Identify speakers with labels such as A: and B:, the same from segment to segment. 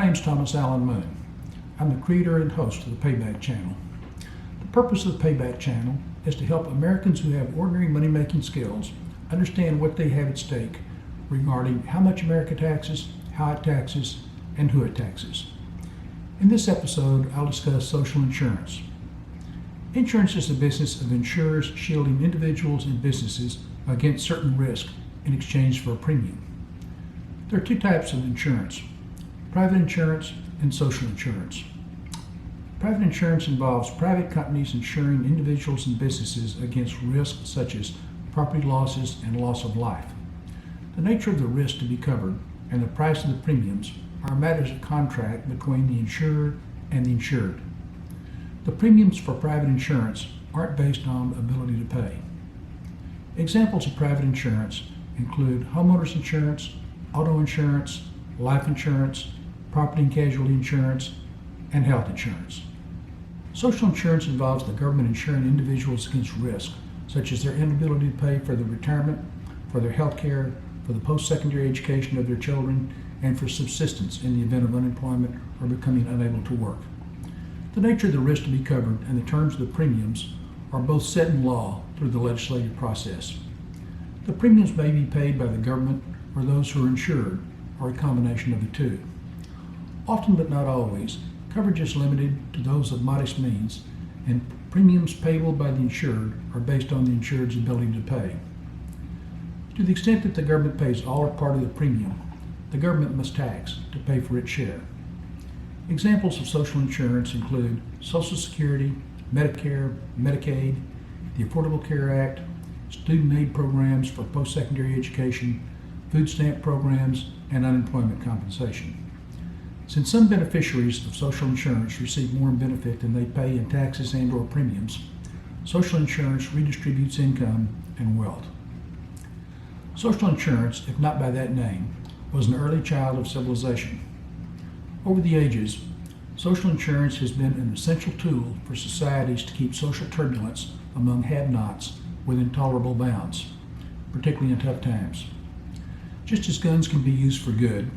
A: name's Thomas Allen Moon. I'm the creator and host of the Payback channel. The purpose of the Payback channel is to help Americans who have ordinary money-making skills understand what they have at stake regarding how much America taxes, how it taxes, and who it taxes. In this episode, I'll discuss social insurance. Insurance is the business of insurers shielding individuals and businesses against certain risk in exchange for a premium. There are two types of insurance: private insurance and social insurance. Private insurance involves private companies insuring individuals and businesses against risks such as property losses and loss of life. The nature of the risk to be covered and the price of the premiums are matters of contract between the insurer and the insured. The premiums for private insurance aren't based on ability to pay. Examples of private insurance include homeowners insurance, auto insurance, life insurance, property and casualty insurance, and health insurance. Social insurance involves the government insuring individuals against risk, such as their inability to pay for their retirement, for their health care, for the post-secondary education of their children, and for subsistence in the event of unemployment or becoming unable to work. The nature of the risk to be covered and the terms of the premiums are both set in law through the legislative process. The premiums may be paid by the government or those who are insured, or a combination of the two. Often but not always, coverage is limited to those of modest means, and premiums payable by the insured are based on the insured's ability to pay. To the extent that the government pays all or part of the premium, the government must tax to pay for its share. Examples of social insurance include Social Security, Medicare, Medicaid, the Affordable Care Act, student aid programs for post-secondary education, food stamp programs, and unemployment compensation. Since some beneficiaries of social insurance receive more in benefit than they pay in taxes and/or premiums, social insurance redistributes income and wealth. Social insurance, if not by that name, was an early child of civilization. Over the ages, social insurance has been an essential tool for societies to keep social turbulence among have-nots within tolerable bounds, particularly in tough times. Just as guns can be used for good,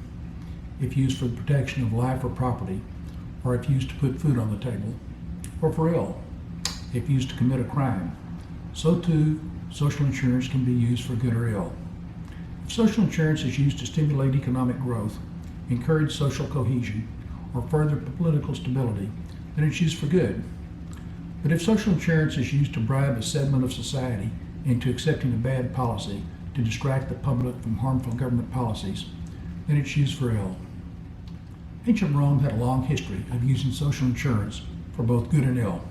A: if used for the protection of life or property, or if used to put food on the table, or for ill, if used to commit a crime, so too social insurance can be used for good or ill. If social insurance is used to stimulate economic growth, encourage social cohesion, or further political stability, then it's used for good. But if social insurance is used to bribe a segment of society into accepting a bad policy to distract the public from harmful government policies, then it's used for ill. Ancient Rome had a long history of using social insurance for both good and ill.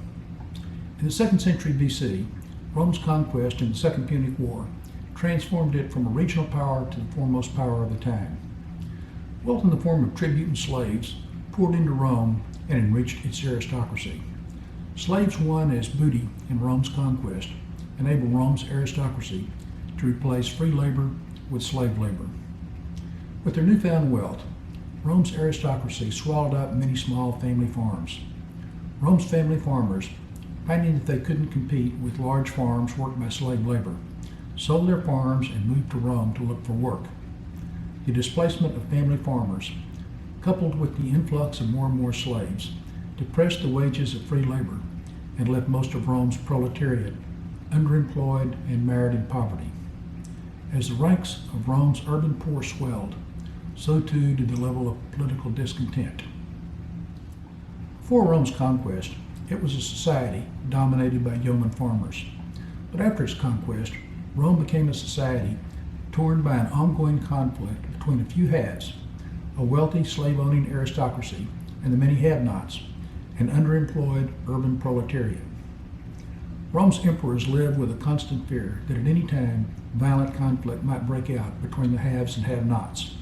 A: In the 2nd century BC, Rome's conquest in the Second Punic War transformed it from a regional power to the foremost power of the time. Wealth in the form of tribute and slaves poured into Rome and enriched its aristocracy. Slaves won as booty in Rome's conquest enabled Rome's aristocracy to replace free labor with slave labor. With their newfound wealth, Rome's aristocracy swallowed up many small family farms. Rome's family farmers, finding that they couldn't compete with large farms worked by slave labor, sold their farms and moved to Rome to look for work. The displacement of family farmers, coupled with the influx of more and more slaves, depressed the wages of free labor and left most of Rome's proletariat underemployed and mired in poverty. As the ranks of Rome's urban poor swelled, so too did the level of political discontent. Before Rome's conquest, it was a society dominated by yeoman farmers. But after its conquest, Rome became a society torn by an ongoing conflict between a few haves, a wealthy slave-owning aristocracy, and the many have-nots, an underemployed urban proletariat. Rome's emperors lived with a constant fear that at any time violent conflict might break out between the haves and have-nots.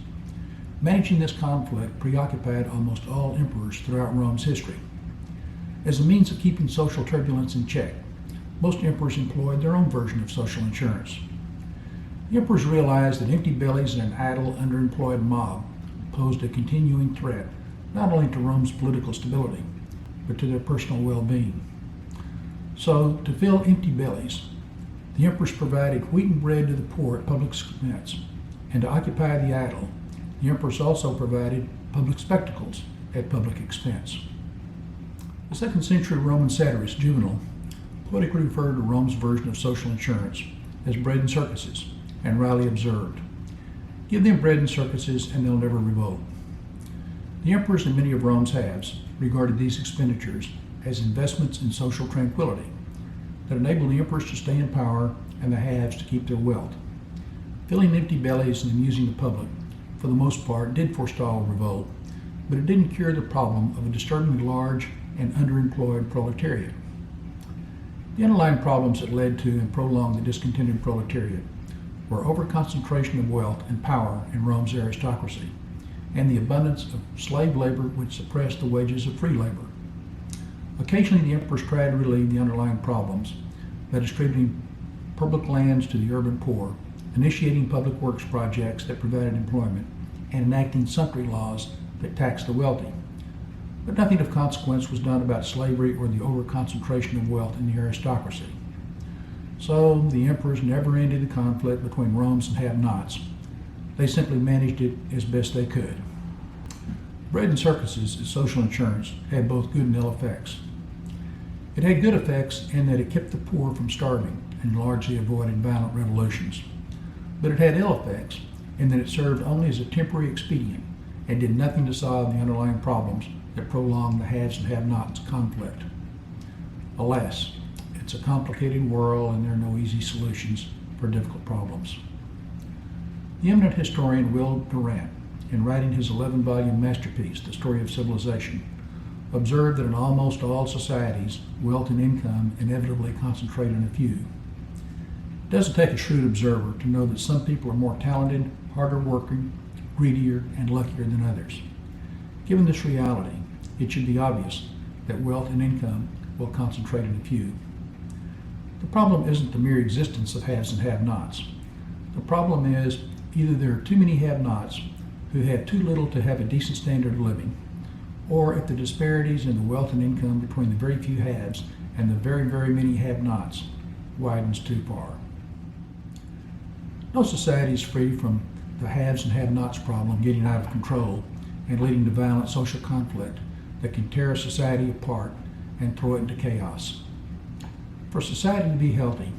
A: Managing this conflict preoccupied almost all emperors throughout Rome's history. As a means of keeping social turbulence in check, most emperors employed their own version of social insurance. The emperors realized that empty bellies and an idle, underemployed mob posed a continuing threat not only to Rome's political stability, but to their personal well-being. So, to fill empty bellies, the emperors provided wheaten bread to the poor at public expense, and to occupy the idle, the emperors also provided public spectacles at public expense. The 2nd century Roman satirist Juvenal politically referred to Rome's version of social insurance as bread and circuses, and Riley observed, "Give them bread and circuses and they'll never revolt." The emperors and many of Rome's haves regarded these expenditures as investments in social tranquility that enabled the emperors to stay in power and the haves to keep their wealth. Filling empty bellies and amusing the public, for the most part, did forestall revolt, but it didn't cure the problem of a disturbingly large and underemployed proletariat. The underlying problems that led to and prolonged the discontented proletariat were overconcentration of wealth and power in Rome's aristocracy, and the abundance of slave labor which suppressed the wages of free labor. Occasionally the emperors tried to relieve the underlying problems by distributing public lands to the urban poor, initiating public works projects that provided employment, and enacting sumptuary laws that taxed the wealthy. But nothing of consequence was done about slavery or the overconcentration of wealth in the aristocracy. So the emperors never ended the conflict between Rome's and have-nots. They simply managed it as best they could. Bread and circuses as social insurance had both good and ill effects. It had good effects in that it kept the poor from starving and largely avoided violent revolutions. But it had ill effects in that it served only as a temporary expedient and did nothing to solve the underlying problems that prolonged the haves and have-nots conflict. Alas, it's a complicated world and there are no easy solutions for difficult problems. The eminent historian Will Durant, in writing his 11-volume masterpiece, The Story of Civilization, observed that in almost all societies, wealth and income inevitably concentrate in a few. It doesn't take a shrewd observer to know that some people are more talented, harder working, greedier, and luckier than others. Given this reality, it should be obvious that wealth and income will concentrate in a few. The problem isn't the mere existence of haves and have-nots. The problem is either there are too many have-nots who have too little to have a decent standard of living, or if the disparities in the wealth and income between the very few haves and the very, very many have-nots widens too far. No society is free from the haves and have-nots problem getting out of control and leading to violent social conflict that can tear a society apart and throw it into chaos. For society to be healthy,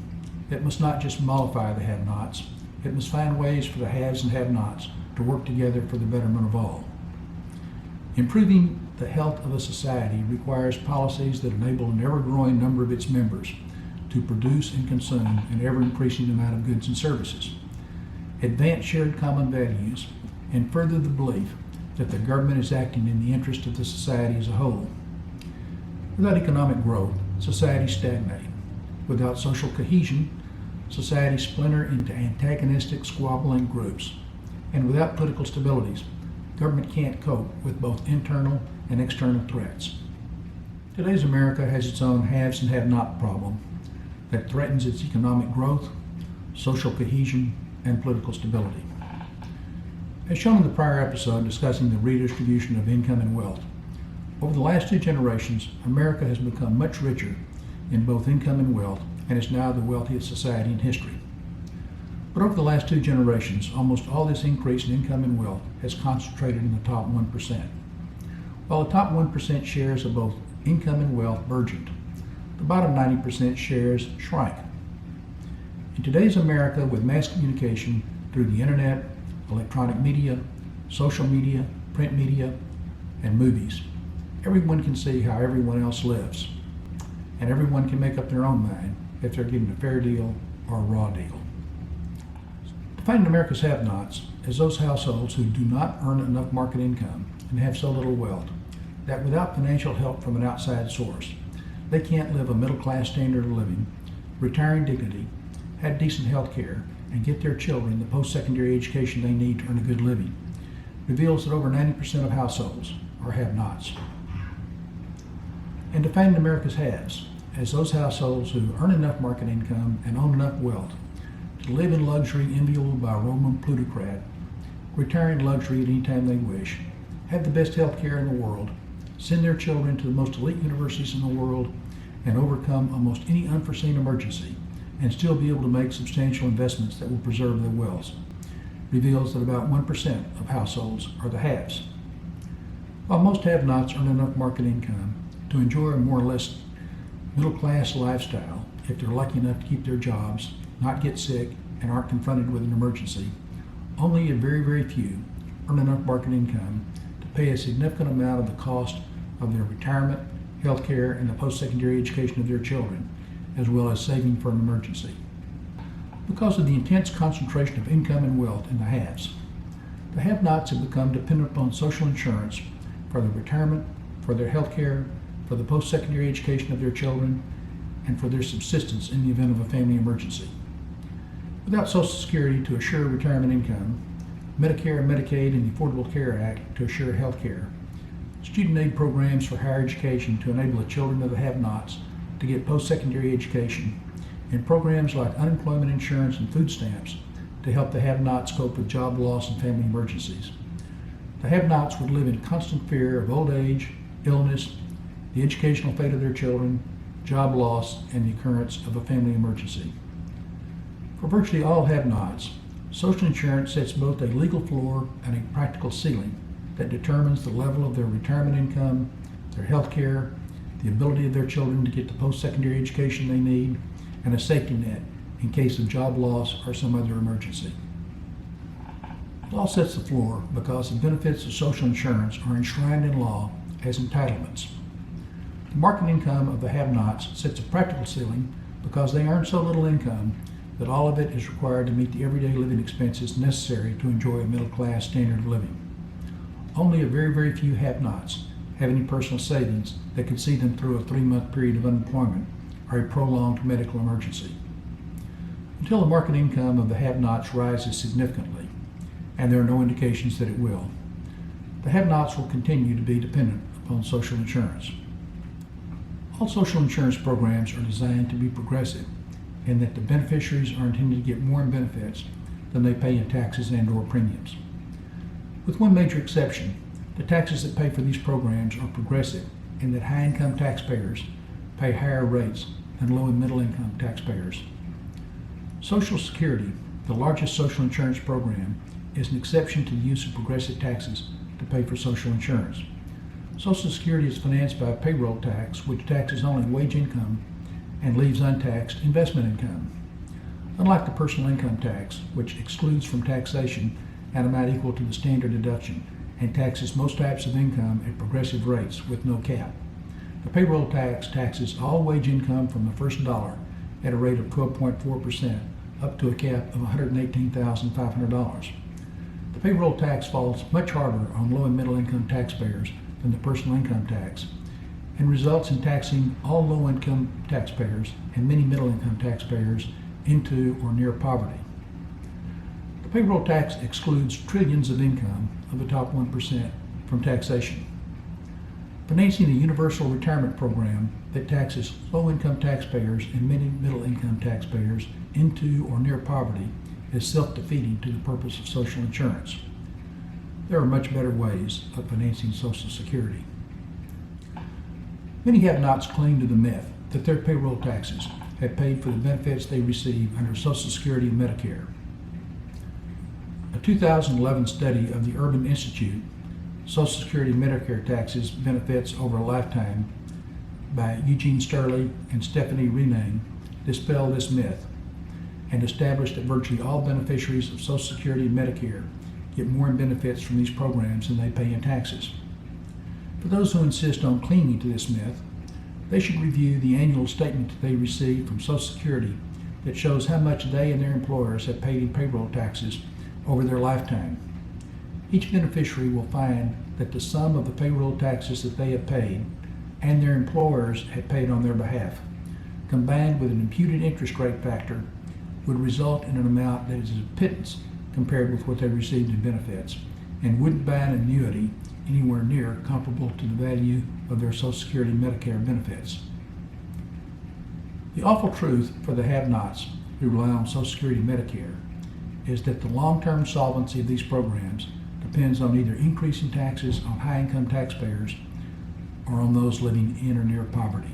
A: it must not just mollify the have-nots, it must find ways for the haves and have-nots to work together for the betterment of all. Improving the health of a society requires policies that enable an ever-growing number of its members to produce and consume an ever-increasing amount of goods and services, advance shared common values, and further the belief that the government is acting in the interest of the society as a whole. Without economic growth, societies stagnate. Without social cohesion, societies splinter into antagonistic, squabbling groups. And without political stabilities, government can't cope with both internal and external threats. Today's America has its own haves and have-not problem that threatens its economic growth, social cohesion, and political stability. As shown in the prior episode discussing the redistribution of income and wealth, over the last 2 generations, America has become much richer in both income and wealth and is now the wealthiest society in history. But over the last 2 generations, almost all this increase in income and wealth has concentrated in the top 1%. While the top 1% shares of both income and wealth burgeoned, the bottom 90% shares shrank. In today's America, with mass communication through the internet, electronic media, social media, print media, and movies, everyone can see how everyone else lives, and everyone can make up their own mind if they're given a fair deal or a raw deal. Defining America's have-nots as those households who do not earn enough market income and have so little wealth that without financial help from an outside source, they can't live a middle-class standard of living, retire in dignity, have decent health care, and get their children the post-secondary education they need to earn a good living, reveals that over 90% of households are have-nots. And defining America's haves as those households who earn enough market income and own enough wealth to live in luxury enviable by a Roman plutocrat, retire in luxury at any time they wish, have the best health care in the world, send their children to the most elite universities in the world, and overcome almost any unforeseen emergency, and still be able to make substantial investments that will preserve their wealth, reveals that about 1% of households are the haves. While most have-nots earn enough market income to enjoy a more or less middle-class lifestyle if they're lucky enough to keep their jobs, not get sick, and aren't confronted with an emergency, only a very, very few earn enough market income to pay a significant amount of the cost of their retirement, health care, and the post-secondary education of their children, as well as saving for an emergency. Because of the intense concentration of income and wealth in the haves, the have-nots have become dependent upon social insurance for their retirement, for their health care, for the post-secondary education of their children, and for their subsistence in the event of a family emergency. Without Social Security to assure retirement income, Medicare and Medicaid and the Affordable Care Act to assure health care, student aid programs for higher education to enable the children of the have-nots to get post-secondary education, and programs like unemployment insurance and food stamps to help the have-nots cope with job loss and family emergencies. The have-nots would live in constant fear of old age, illness, the educational fate of their children, job loss, and the occurrence of a family emergency. For virtually all have-nots, social insurance sets both a legal floor and a practical ceiling that determines the level of their retirement income, their health care, the ability of their children to get the post-secondary education they need, and a safety net in case of job loss or some other emergency. The law sets the floor because the benefits of social insurance are enshrined in law as entitlements. The market income of the have-nots sets a practical ceiling because they earn so little income that all of it is required to meet the everyday living expenses necessary to enjoy a middle-class standard of living. Only a very, very few have-nots have any personal savings that could see them through a 3-month period of unemployment or a prolonged medical emergency. Until the market income of the have-nots rises significantly, and there are no indications that it will, the have-nots will continue to be dependent upon social insurance. All social insurance programs are designed to be progressive in that the beneficiaries are intended to get more in benefits than they pay in taxes and/or premiums. With one major exception, the taxes that pay for these programs are progressive in that high-income taxpayers pay higher rates than low and middle-income taxpayers. Social Security, the largest social insurance program, is an exception to the use of progressive taxes to pay for social insurance. Social Security is financed by a payroll tax, which taxes only wage income and leaves untaxed investment income. Unlike the personal income tax, which excludes from taxation an amount equal to the standard deduction and taxes most types of income at progressive rates with no cap, the payroll tax taxes all wage income from the first dollar at a rate of 12.4% up to a cap of $118,500. The payroll tax falls much harder on low and middle income taxpayers than the personal income tax, and results in taxing all low-income taxpayers and many middle-income taxpayers into or near poverty. The payroll tax excludes trillions of income of the top 1% from taxation. Financing a universal retirement program that taxes low-income taxpayers and many middle-income taxpayers into or near poverty is self-defeating to the purpose of social insurance. There are much better ways of financing Social Security. Many have-nots cling to the myth that their payroll taxes have paid for the benefits they receive under Social Security and Medicare. A 2011 study of the Urban Institute, Social Security and Medicare Taxes Benefits Over a Lifetime, by Eugene Sterling and Stephanie Renang, dispelled this myth and established that virtually all beneficiaries of Social Security and Medicare get more in benefits from these programs than they pay in taxes. For those who insist on clinging to this myth, they should review the annual statement that they receive from Social Security that shows how much they and their employers have paid in payroll taxes over their lifetime. Each beneficiary will find that the sum of the payroll taxes that they have paid and their employers have paid on their behalf, combined with an imputed interest rate factor, would result in an amount that is a pittance compared with what they received in benefits, and wouldn't buy an annuity anywhere near comparable to the value of their Social Security and Medicare benefits. The awful truth for the have-nots who rely on Social Security and Medicare is that the long-term solvency of these programs depends on either increasing taxes on high-income taxpayers or on those living in or near poverty.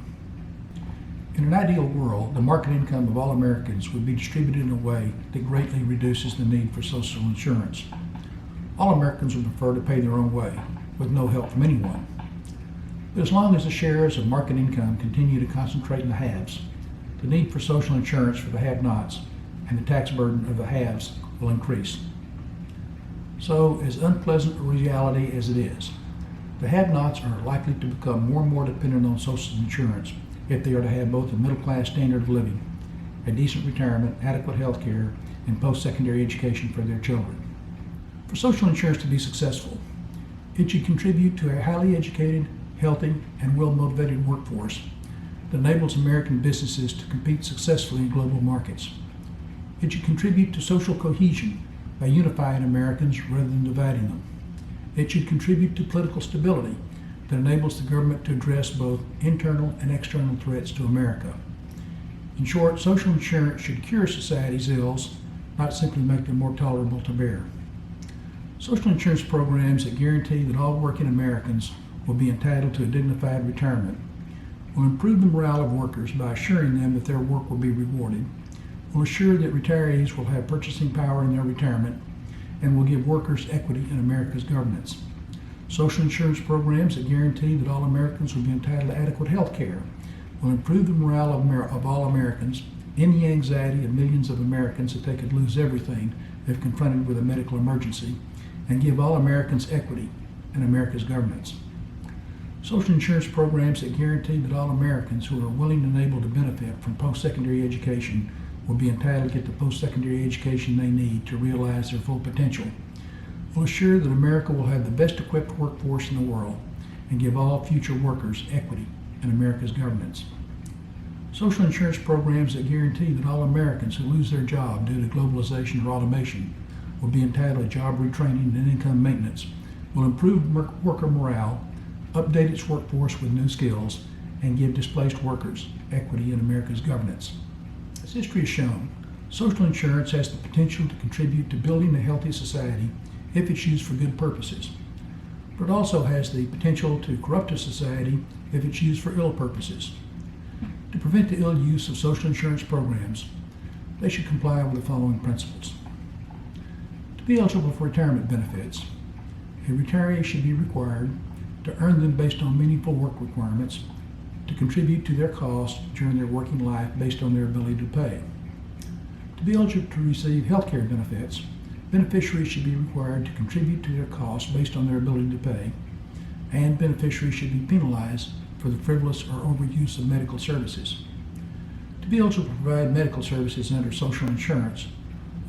A: In an ideal world, the market income of all Americans would be distributed in a way that greatly reduces the need for social insurance. All Americans would prefer to pay their own way, with no help from anyone. But as long as the shares of market income continue to concentrate in the haves, the need for social insurance for the have-nots and the tax burden of the haves will increase. So, as unpleasant a reality as it is, the have-nots are likely to become more and more dependent on social insurance if they are to have both a middle-class standard of living, a decent retirement, adequate health care, and post-secondary education for their children. For social insurance to be successful, it should contribute to a highly educated, healthy, and well-motivated workforce that enables American businesses to compete successfully in global markets. It should contribute to social cohesion by unifying Americans rather than dividing them. It should contribute to political stability that enables the government to address both internal and external threats to America. In short, social insurance should cure society's ills, not simply make them more tolerable to bear. Social insurance programs that guarantee that all working Americans will be entitled to a dignified retirement will improve the morale of workers by assuring them that their work will be rewarded, will assure that retirees will have purchasing power in their retirement, and will give workers equity in America's governance. Social insurance programs that guarantee that all Americans will be entitled to adequate health care will improve the morale of all Americans, end the anxiety of millions of Americans that they could lose everything if confronted with a medical emergency, and give all Americans equity in America's governance. Social insurance programs that guarantee that all Americans who are willing and able to benefit from post-secondary education will be entitled to get the post-secondary education they need to realize their full potential will assure that America will have the best equipped workforce in the world and give all future workers equity in America's governance. Social insurance programs that guarantee that all Americans who lose their job due to globalization or automation will be entitled to job retraining and income maintenance will improve worker morale, update its workforce with new skills, and give displaced workers equity in America's governance. As history has shown, social insurance has the potential to contribute to building a healthy society if it's used for good purposes, but it also has the potential to corrupt a society if it's used for ill purposes. To prevent the ill use of social insurance programs, they should comply with the following principles. To be eligible for retirement benefits, a retiree should be required to earn them based on meaningful work requirements, to contribute to their costs during their working life based on their ability to pay. To be eligible to receive health care benefits, beneficiaries should be required to contribute to their costs based on their ability to pay, and beneficiaries should be penalized for the frivolous or overuse of medical services. To be eligible to provide medical services under social insurance,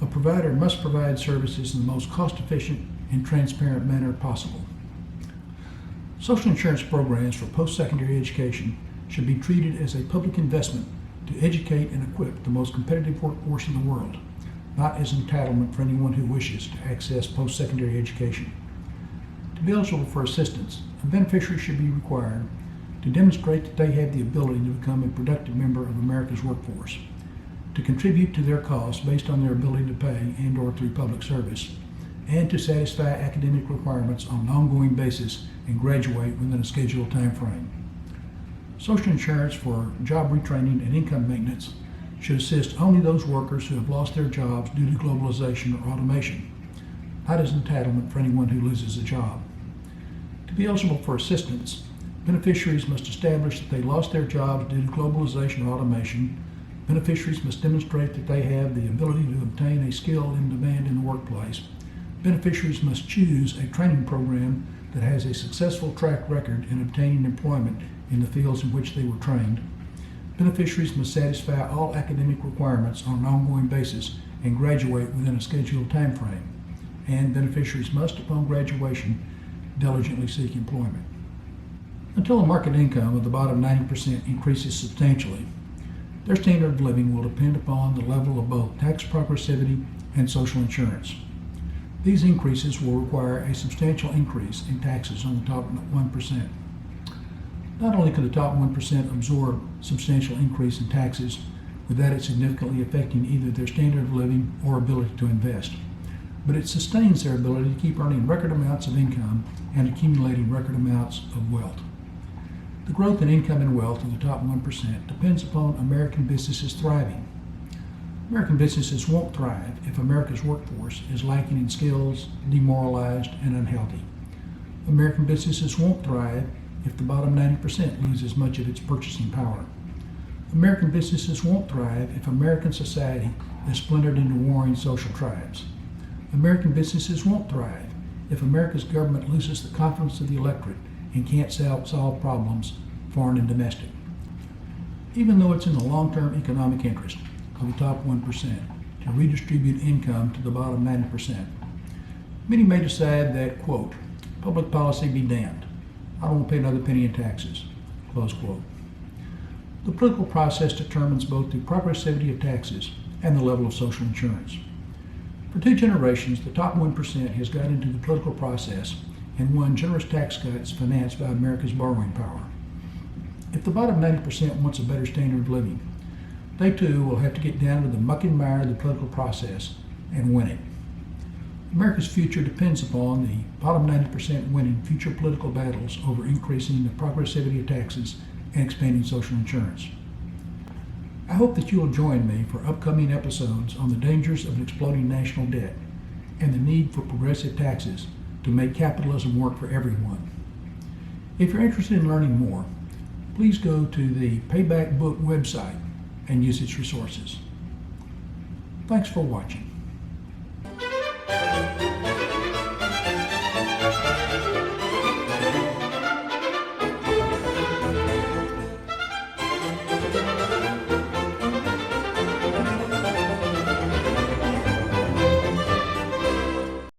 A: a provider must provide services in the most cost-efficient and transparent manner possible. Social insurance programs for post-secondary education should be treated as a public investment to educate and equip the most competitive workforce in the world, not as entitlement for anyone who wishes to access post-secondary education. To be eligible for assistance, a beneficiary should be required to demonstrate that they have the ability to become a productive member of America's workforce, to contribute to their costs based on their ability to pay and/or through public service, and to satisfy academic requirements on an ongoing basis and graduate within a scheduled time frame. Social insurance for job retraining and income maintenance should assist only those workers who have lost their jobs due to globalization or automation, not as entitlement for anyone who loses a job. To be eligible for assistance, beneficiaries must establish that they lost their jobs due to globalization or automation. Beneficiaries must demonstrate that they have the ability to obtain a skill in demand in the workplace. Beneficiaries must choose a training program that has a successful track record in obtaining employment in the fields in which they were trained. Beneficiaries must satisfy all academic requirements on an ongoing basis and graduate within a scheduled time frame. And beneficiaries must, upon graduation, diligently seek employment. Until the market income of the bottom 90% increases substantially, their standard of living will depend upon the level of both tax progressivity and social insurance. These increases will require a substantial increase in taxes on the top 1%. Not only could the top 1% absorb substantial increase in taxes without it significantly affecting either their standard of living or ability to invest, but it sustains their ability to keep earning record amounts of income and accumulating record amounts of wealth. The growth in income and wealth of the top 1% depends upon American businesses thriving. American businesses won't thrive if America's workforce is lacking in skills, demoralized, and unhealthy. American businesses won't thrive if the bottom 90% loses much of its purchasing power. American businesses won't thrive if American society is splintered into warring social tribes. American businesses won't thrive if America's government loses the confidence of the electorate and can't solve problems, foreign and domestic. Even though it's in the long-term economic interest of the top 1% to redistribute income to the bottom 90%, many may decide that, quote, public policy be damned. I don't want to pay another penny in taxes, close quote. The political process determines both the progressivity of taxes and the level of social insurance. For 2 generations, the top 1% has got into the political process and won generous tax cuts financed by America's borrowing power. If the bottom 90% wants a better standard of living, they too will have to get down to the muck and mire of the political process and win it. America's future depends upon the bottom 90% winning future political battles over increasing the progressivity of taxes and expanding social insurance. I hope that you will join me for upcoming episodes on the dangers of an exploding national debt and the need for progressive taxes to make capitalism work for everyone. If you're interested in learning more, please go to the Payback Book website and use its resources. Thanks for watching.